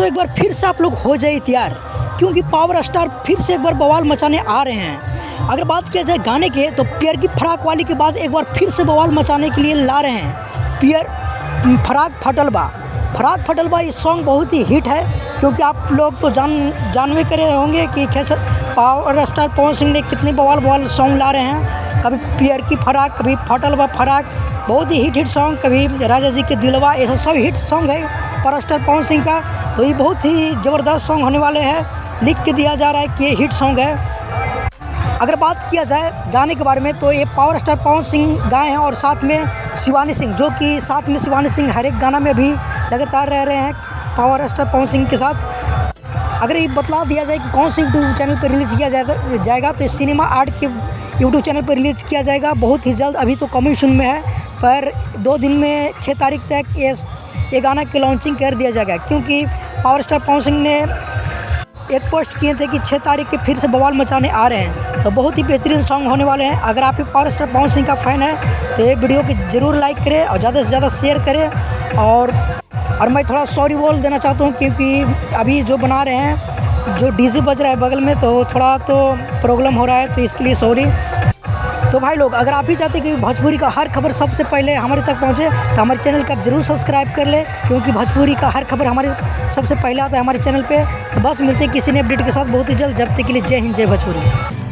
दोस्तों एक बार फिर से आप लोग हो जाइए तैयार, क्योंकि पावर स्टार फिर से एक बार बवाल मचाने आ रहे हैं। अगर बात किया जाए गाने के, तो पियर की फराक वाली के बाद एक बार फिर से बवाल मचाने के लिए ला रहे हैं पियर फराक फटलबा। ये सॉन्ग बहुत ही हिट है, क्योंकि आप लोग तो जानवे करे होंगे कि कैसे पावर स्टार पवन सिंह ने कितने बवाल सॉन्ग ला रहे हैं। कभी पियर की फराक, कभी फटलबा फराक, बहुत ही हिट सॉन्ग, कभी राजा जी के दिलवा, ऐसा सब हिट सॉन्ग है पावर स्टार पवन सिंह का। तो ये बहुत ही ज़बरदस्त सॉन्ग होने वाले हैं। लिख के दिया जा रहा है कि ये हिट सॉन्ग है। अगर बात किया जाए गाने के बारे में, तो ये पावर स्टार पवन सिंह गाए हैं और साथ में शिवानी सिंह, जो कि साथ में शिवानी सिंह हर एक गाना में भी लगातार रह रहे हैं पावर स्टार पवन सिंह के साथ। अगर ये बतला दिया जाए कि कौन से यूट्यूब चैनल पर रिलीज़ किया जाएगा, तो सिनेमा आर्ट के यूट्यूब चैनल पर रिलीज़ किया जाएगा बहुत ही जल्द। अभी तो कमीशन में है, पर 2 दिन में 6 तारीख तक ये गाना की लॉन्चिंग कर दिया जाएगा, क्योंकि पावर स्टार पवन सिंह ने एक पोस्ट किए थे कि 6 तारीख के फिर से बवाल मचाने आ रहे हैं। तो बहुत ही बेहतरीन सॉन्ग होने वाले हैं। अगर आप पावर स्टार पवन सिंह का फ़ैन है तो ये वीडियो को ज़रूर लाइक करें और ज़्यादा से ज़्यादा शेयर करें। और मैं थोड़ा सॉरी बोल देना चाहता हूँ, क्योंकि अभी जो बना रहे हैं, जो डीजे बज रहा है बगल में, तो थोड़ा तो प्रॉब्लम हो रहा है, तो इसके लिए सॉरी। तो भाई लोग, अगर आप भी चाहते हैं कि भोजपुरी का हर खबर सबसे पहले हमारे तक पहुंचे, तो हमारे चैनल को आप जरूर सब्सक्राइब कर लें, क्योंकि भोजपुरी का हर खबर हमारे सबसे पहले आता है हमारे चैनल पे। तो बस मिलते हैं किसी ने अपडेट के साथ बहुत ही जल्द। जब तक के लिए जय हिंद, जय भोजपुरी।